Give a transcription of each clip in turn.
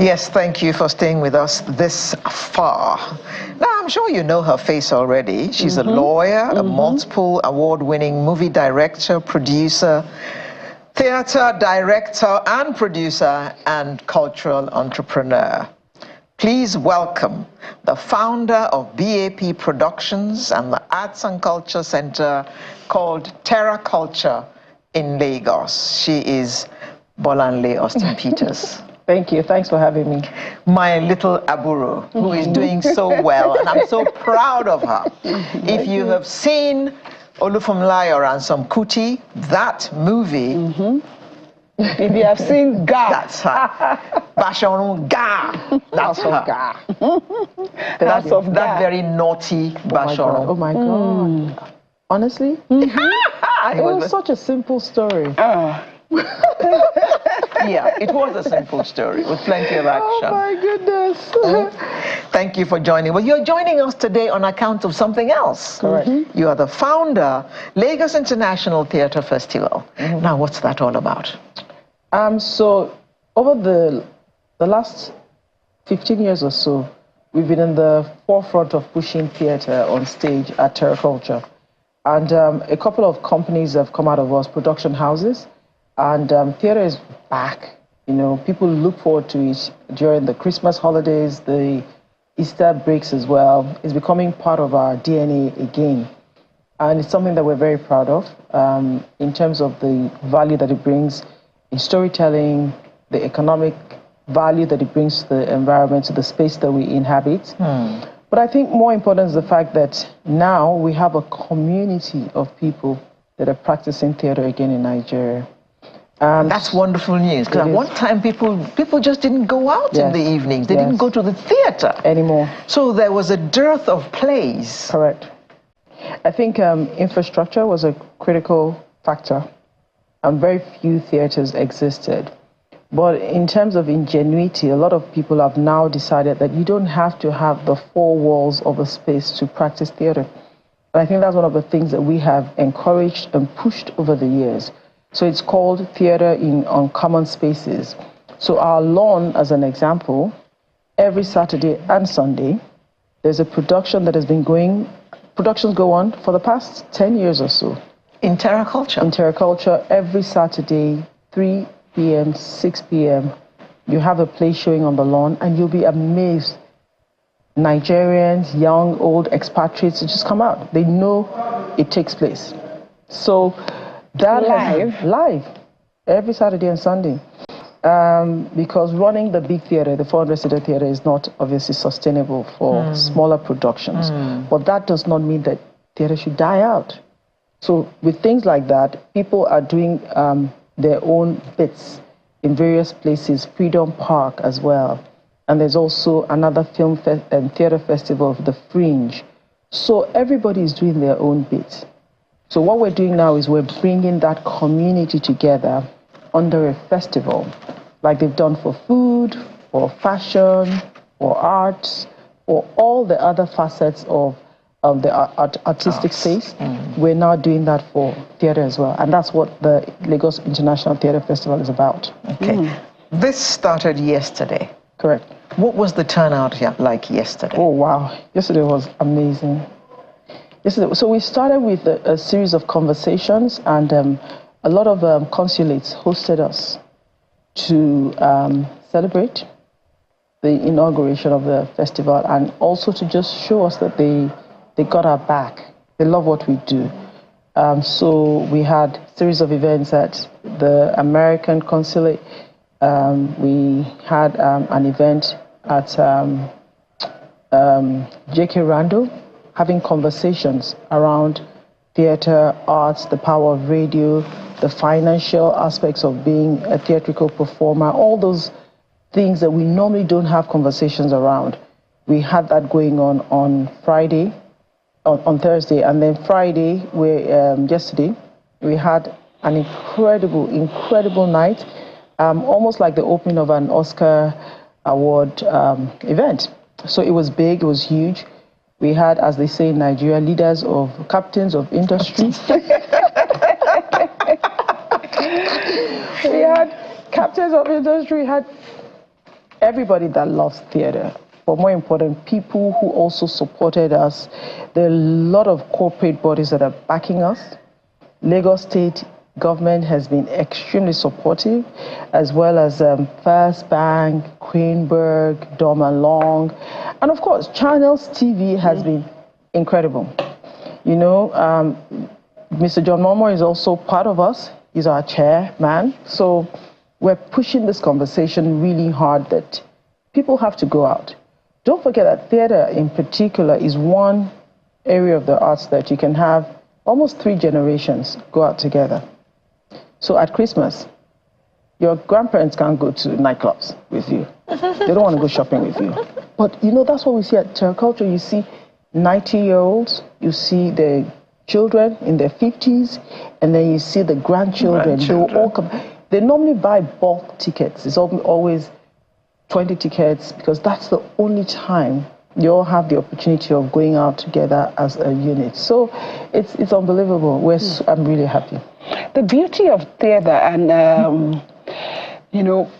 Yes, thank you for staying with us this far. Now, I'm sure you know her face already. She's a lawyer, a multiple award-winning movie director, producer, theater director and producer, and cultural entrepreneur. Please welcome the founder of BAP Productions and the Arts and Culture Center called Terra Culture in Lagos. She is Bolanle Austin Peters. Thank you. Thanks for having me. My little Aburo, who is doing so well, and I'm so proud of her. If you have seen Olufumlayo and some Kuti, that movie, if you have seen Ga, that's her. Bashorun Ga, that's her. Ga. That very naughty Bashorun. Oh my God. Honestly, it was such a simple story. Yeah, it was a simple story with plenty of action. Oh my goodness. Thank you for joining. Well, you're joining us today on account of something else. Correct. You are the founder, Lagos International Theatre Festival. Now, what's that all about? So over the last 15 years or so, we've been in the forefront of pushing theatre on stage at Terra Culture. And a couple of companies have come out of us, production houses. And theatre is back. You know, people look forward to it during the Christmas holidays, the Easter breaks as well. It's becoming part of our DNA again. And it's something that we're very proud of in terms of the value that it brings in storytelling, the economic value that it brings to the environment, to the space that we inhabit. But I think more important is the fact that now we have a community of people that are practicing theatre again in Nigeria. That's wonderful news, because at one time people just didn't go out in the evenings. They didn't go to the theatre anymore. So there was a dearth of plays. Correct. I think infrastructure was a critical factor, and very few theatres existed. But in terms of ingenuity, a lot of people have now decided that you don't have to have the four walls of a space to practice theatre. And I think that's one of the things that we have encouraged and pushed over the years. So it's called theatre on common spaces. So our lawn, as an example, every Saturday and Sunday, there's a production that has been going, productions go on for the past 10 years or so. In Terra Culture? In Terra Culture, every Saturday, 3 p.m., 6 p.m., you have a play showing on the lawn, and you'll be amazed. Nigerians, young, old, expatriates, just come out. They know it takes place. So that live every Saturday and Sunday, because running the big theatre, the 400-seater theatre, is not obviously sustainable for smaller productions. But that does not mean that theatre should die out. So with things like that, people are doing their own bits in various places, Freedom Park as well. And there's also another film and theatre festival, the Fringe. So everybody is doing their own bit. So what we're doing now is we're bringing that community together under a festival, like they've done for food, for fashion, for arts, for all the other facets of the artistic space. We're now doing that for theatre as well. And that's what the Lagos International Theatre Festival is about. Okay. This started yesterday. Correct. What was the turnout like yesterday? Oh, wow. Yesterday was amazing. So we started with a series of conversations, and a lot of consulates hosted us to celebrate the inauguration of the festival, and also to just show us that they got our back. They love what we do. So we had a series of events at the American consulate. We had an event at J.K. Randall, having conversations around theatre, arts, the power of radio, the financial aspects of being a theatrical performer, all those things that we normally don't have conversations around. We had that going on Friday, on Thursday, and then Friday, yesterday, we had an incredible night, almost like the opening of an Oscar award event. So it was big, it was huge. We had, as they say in Nigeria, captains of industry. We had captains of industry, had everybody that loves theater, but more important, people who also supported us. There are a lot of corporate bodies that are backing us. Lagos State government has been extremely supportive, as well as First Bank, Queenberg, Doma Long, and of course, Channels TV has been incredible. You know, Mr. John Momo is also part of us. He's our chairman. So we're pushing this conversation really hard that people have to go out. Don't forget that theater in particular is one area of the arts that you can have almost 3 generations go out together. So at Christmas, your grandparents can't go to nightclubs with you. They don't want to go shopping with you. But you know, that's what we see at TerraCulture. You see 90-year-olds, you see the children in their 50s, and then you see the grandchildren. They all come. They normally buy bulk tickets. It's always 20 tickets, because that's the only time you all have the opportunity of going out together as a unit. So it's unbelievable. I'm really happy. The beauty of theater, and you know,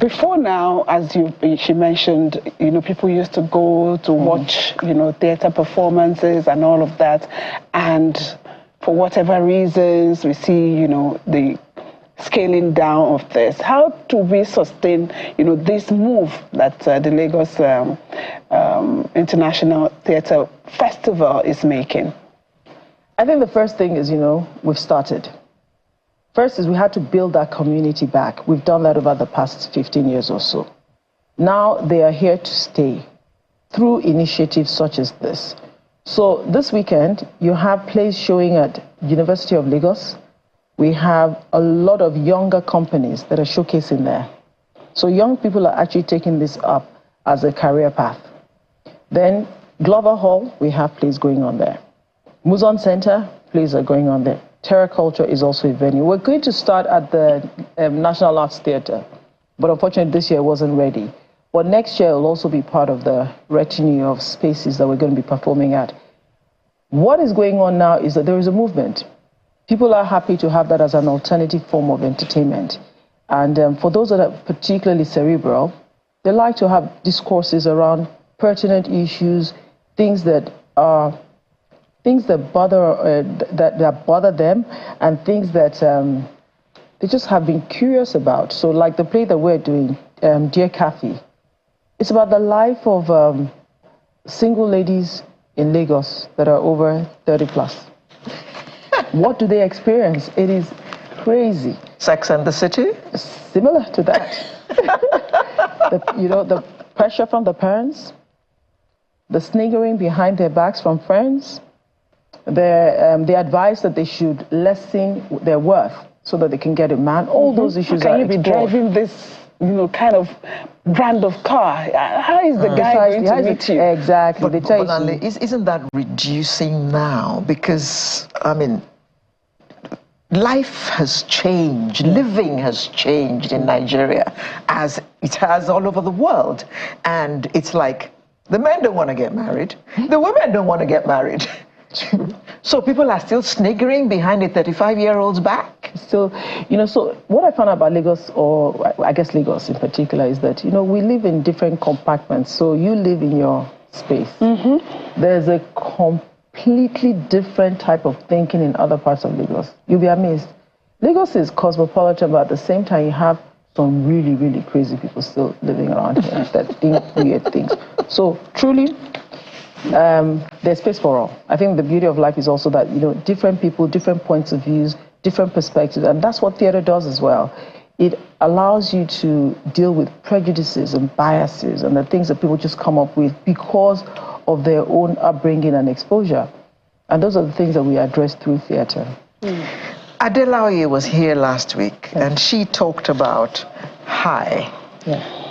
before now, as she mentioned, you know, people used to go to watch, you know, theater performances and all of that, and for whatever reasons, we see, you know, the scaling down of this. How do we sustain, you know, this move that the Lagos International Theatre Festival is making? I think the first thing is, you know, we've started. First is we had to build that community back. We've done that over the past 15 years or so. Now they are here to stay through initiatives such as this. So this weekend, you have plays showing at University of Lagos. We have a lot of younger companies that are showcasing there. So young people are actually taking this up as a career path. Then Glover Hall, we have plays going on there. Muzon Center, plays are going on there. TerraCulture is also a venue. We're going to start at the National Arts Theatre, but unfortunately this year it wasn't ready. But next year it will also be part of the retinue of spaces that we're going to be performing at. What is going on now is that there is a movement. People are happy to have that as an alternative form of entertainment. And for those that are particularly cerebral, they like to have discourses around pertinent issues, things that bother them, and things that they just have been curious about. So like the play that we're doing, Dear Kathy, it's about the life of single ladies in Lagos that are over 30 plus. What do they experience? It is crazy. Sex and the City? Similar to that. You know, the pressure from the parents, the sniggering behind their backs from friends, the advice that they should lessen their worth so that they can get a man. All those issues Can are you be explored. driving this, you know, kind of brand of car? How is the guy going to meet you? Exactly. But isn't that reducing now? Because, I mean, life has changed, living has changed in Nigeria, as it has all over the world. And it's like, the men don't want to get married, the women don't want to get married. So people are still sniggering behind a 35-year-old's back? So, you know, so what I found out about Lagos, or I guess Lagos in particular, is that, you know, we live in different compartments. So you live in your space. There's a completely different type of thinking in other parts of Lagos. You'll be amazed. Lagos is cosmopolitan, but at the same time, you have some really, really crazy people still living around here that think weird things. So truly, there's space for all. I think the beauty of life is also that, you know, different people, different points of views, different perspectives, and that's what theater does as well. It allows you to deal with prejudices and biases and the things that people just come up with because of their own upbringing and exposure. And those are the things that we address through theater. Adelaide was here last week, and she talked about HIGH,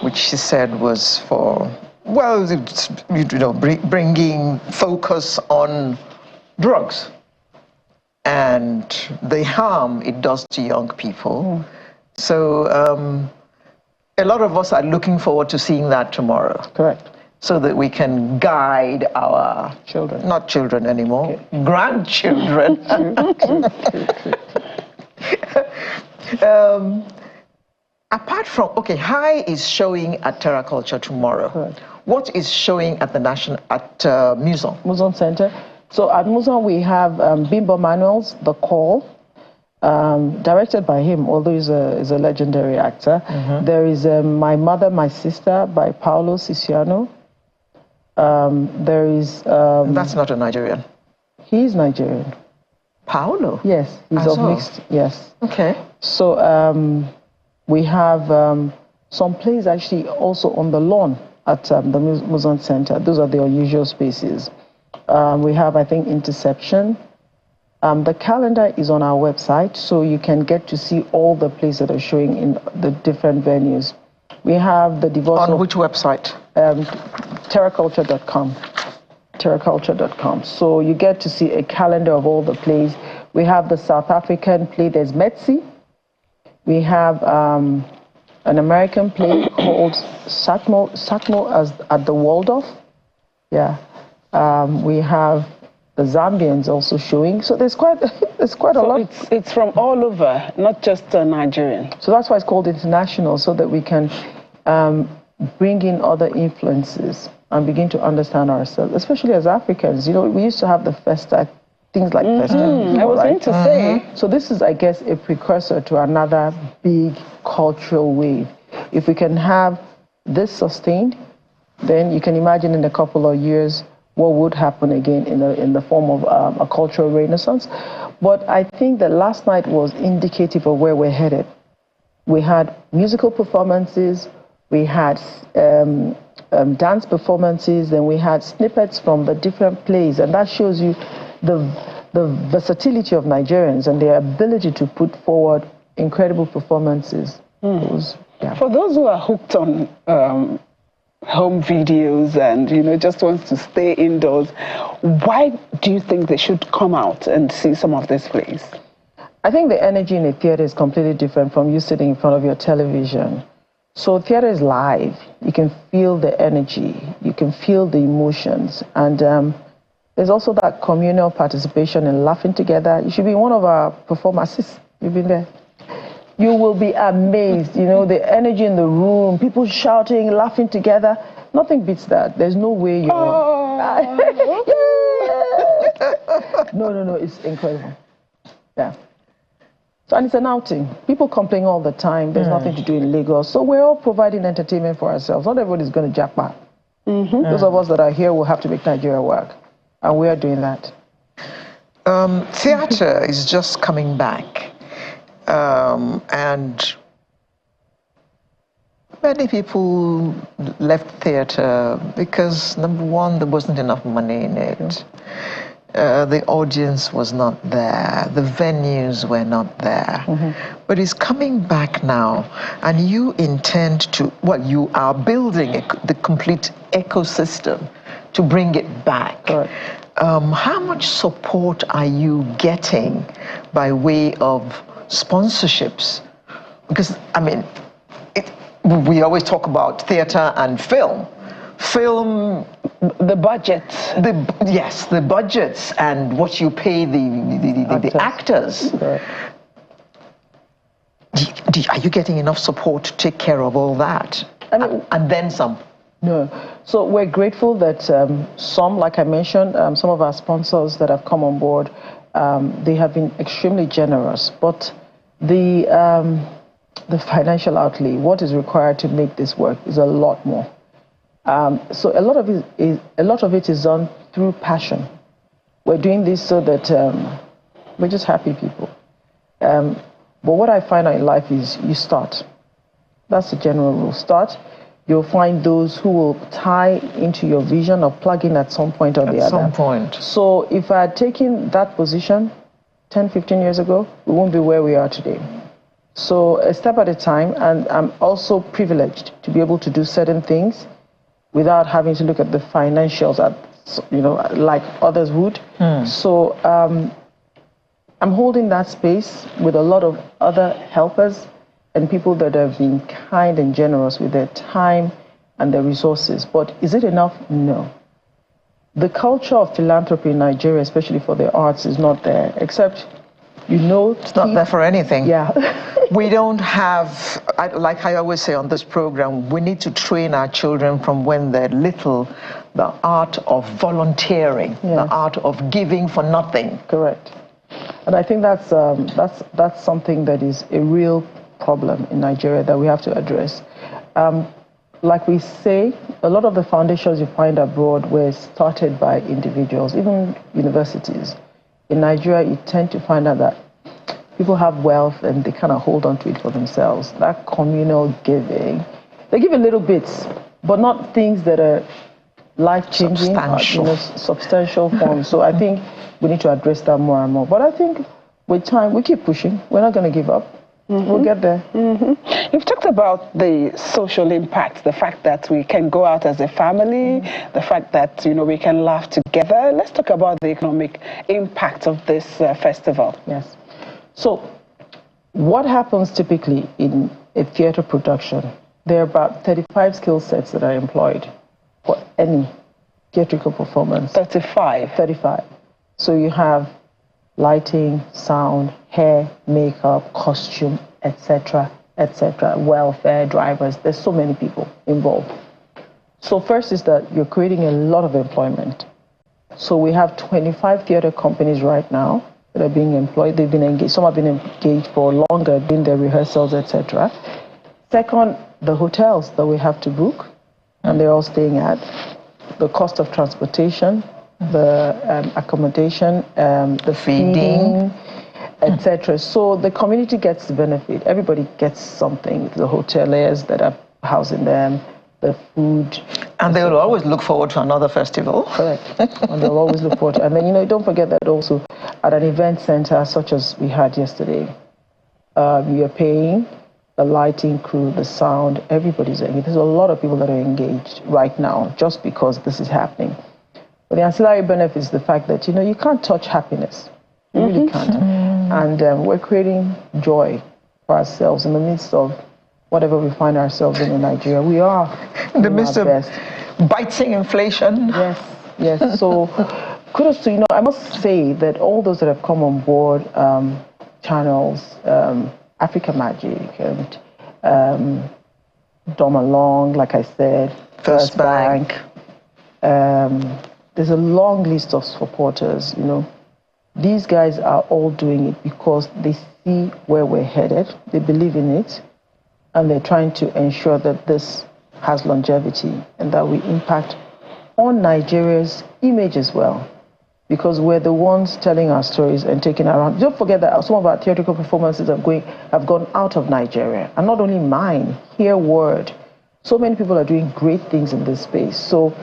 which she said was for, well, it's, you know, bringing focus on drugs and the harm it does to young people. So a lot of us are looking forward to seeing that tomorrow. Correct. So that we can guide our children, not children anymore, grandchildren. Apart from, okay, High is showing at TerraCulture tomorrow. Correct. What is showing at the Muson? Muson Center. So at Muson we have Bimbo Manuel's The Call, directed by him, although he's a legendary actor. There is My Mother, My Sister by Paolo Siciano. There is... That's not a Nigerian. He's Nigerian. Paolo? Yes, he's of mixed, yes. Okay. So we have some plays actually also on the lawn at the Muson Center. Those are the unusual spaces. We have, I think, Interception. The calendar is on our website, so you can get to see all the plays that are showing in the different venues. We have the divorce. On which website? TerraCulture.com. TerraCulture.com. So you get to see a calendar of all the plays. We have the South African play, there's Metsi. We have an American play called Satmo as at the Waldorf. Yeah. We have the Zambians also showing. So there's quite a lot. It's from all over, not just Nigerian. So that's why it's called international, so that we can bring in other influences and begin to understand ourselves, especially as Africans. You know, we used to have the Festa, things like Festa. I was going to say. So this is, I guess, a precursor to another big cultural wave. If we can have this sustained, then you can imagine in a couple of years what would happen again in the form of a cultural renaissance. But I think that last night was indicative of where we're headed. We had musical performances, we had dance performances, and we had snippets from the different plays, and that shows you the versatility of Nigerians and their ability to put forward incredible performances. For those who are hooked on home videos and just wants to stay indoors, why do you think they should come out and see some of these plays? I think the energy in a theater is completely different from you sitting in front of your television. So theater is live. You can feel the energy, you can feel the emotions, and there's also that communal participation and laughing together. You should be one of our performances. You've been there. You will be amazed, the energy in the room, people shouting, laughing together. Nothing beats that. There's no way you're... No, it's incredible. Yeah. So, and it's an outing. People complain all the time. There's nothing to do in Lagos. So we're all providing entertainment for ourselves. Not everybody's going to jackpot. Those of us that are here will have to make Nigeria work. And we are doing that. Theater is just coming back. And many people left theater because, number one, there wasn't enough money in it. The audience was not there. The venues were not there. But it's coming back now, and you intend to, you are building the complete ecosystem to bring it back. Right. How much support are you getting by way of sponsorships? Because, I mean, we always talk about theater and film. The budget. Yes, the budgets and what you pay the actors. Correct. Are you getting enough support to take care of all that? And then some? No. So we're grateful that some, like I mentioned, some of our sponsors that have come on board, they have been extremely generous. But the financial outlay, what is required to make this work, is a lot more. So a lot of it is done through passion. We're doing this so that we're just happy people. But what I find out in life is you start. That's the general rule. Start. You'll find those who will tie into your vision or plug in at some point or the other. At some point. So if I had taken that position 10, 15 years ago, we won't be where we are today. So a step at a time, and I'm also privileged to be able to do certain things without having to look at the financials, like others would. So I'm holding that space with a lot of other helpers and people that have been kind and generous with their time and their resources. But is it enough? No. The culture of philanthropy in Nigeria, especially for the arts, is not there, except It's not there for anything. Yeah. We don't have, like I always say on this program, we need to train our children from when they're little, the art of volunteering, the art of giving for nothing. Correct. And I think that's something that is a real problem in Nigeria that we have to address. Like we say, a lot of the foundations you find abroad were started by individuals, even universities. In Nigeria, you tend to find out that people have wealth and they kind of hold on to it for themselves. That communal giving, they give a little bits, but not things that are life-changing, substantial forms. So I think we need to address that more and more. But I think with time, we keep pushing. We're not going to give up. We'll get there. You've talked about the social impact, the fact that we can go out as a family, the fact that, we can laugh together. Let's talk about the economic impact of this festival. Yes. So what happens typically in a theater production? There are about 35 skill sets that are employed for any theatrical performance. 35. So you have lighting, sound, hair, makeup, costume, etc., welfare, drivers. There's so many people involved. So first is that you're creating a lot of employment. So we have 25 theater companies right now that are being employed. They've been engaged. Some have been engaged for longer, doing their rehearsals, etc. Second, the hotels that we have to book, and they're all staying at. The cost of transportation, the accommodation, the feeding, etc. So the community gets the benefit. Everybody gets something. The hoteliers that are housing them, the food. And they will always look forward to another festival. Correct. And they'll always look forward to. And then, don't forget that also at an event center such as we had yesterday, you're paying the lighting crew, the sound, everybody's engaged. There's a lot of people that are engaged right now just because this is happening. But the ancillary benefit is the fact that, you can't touch happiness. You really can't. And we're creating joy for ourselves in the midst of whatever we find ourselves in Nigeria. We are in the midst of biting inflation. Yes. So kudos to, I must say that all those that have come on board, channels, Africa Magic and Dom Along, like I said, First Bank. There's a long list of supporters, These guys are all doing it because they see where we're headed, they believe in it, and they're trying to ensure that this has longevity and that we impact on Nigeria's image as well. Because we're the ones telling our stories and taking around. Don't forget that some of our theatrical performances have gone out of Nigeria. And not only mine, hear word. So many people are doing great things in this space. So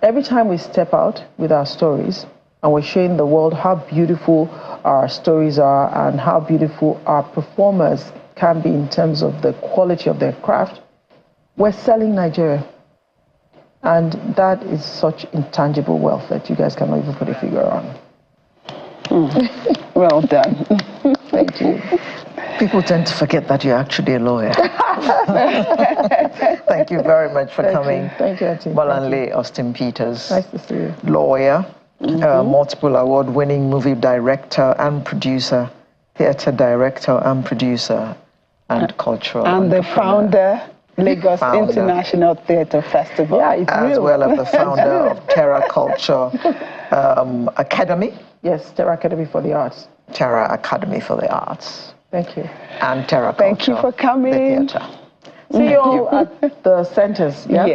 every time we step out with our stories and we're showing the world how beautiful our stories are and how beautiful our performers can be in terms of the quality of their craft, we're selling Nigeria. And that is such intangible wealth that you guys cannot even put a figure on. Well done. Thank you. People tend to forget that you're actually a lawyer. Thank you very much for coming. Thank you, Auntie. Bolanle Austin Peters. Nice to see you. Lawyer, multiple award-winning movie director and producer, theater director and producer, and cultural and the founder, Lagos International Theatre Festival. Yeah, it's as real. well as the founder of Terra Culture Academy. Yes, Terra Academy for the Arts. Terra Academy for the Arts. Thank you. And Terra Culture. Thank you for coming. The theatre. See you all at the centers. Yeah?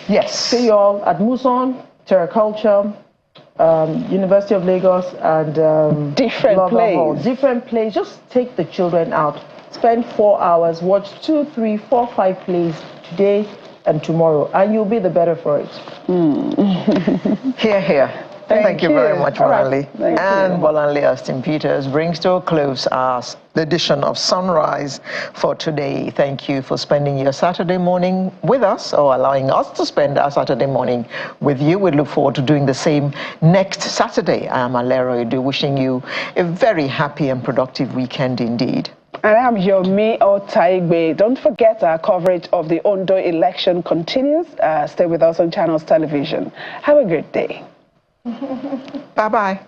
Yes. See you all at Muson, Terra Culture, University of Lagos, and different plays. Different plays. Just take the children out. Spend 4 hours, watch 2, 3, 4, 5 plays today and tomorrow, and you'll be the better for it. Hear, hear. Thank you very much, Bolanle. Right. And Bolanle Austin Peters brings to a close our edition of Sunrise for today. Thank you for spending your Saturday morning with us, or allowing us to spend our Saturday morning with you. We look forward to doing the same next Saturday. I am Alero Edu, wishing you a very happy and productive weekend indeed. And I'm Yomi Otaigbe. Don't forget our coverage of the Ondo election continues. Stay with us on Channels Television. Have a great day. Bye-bye.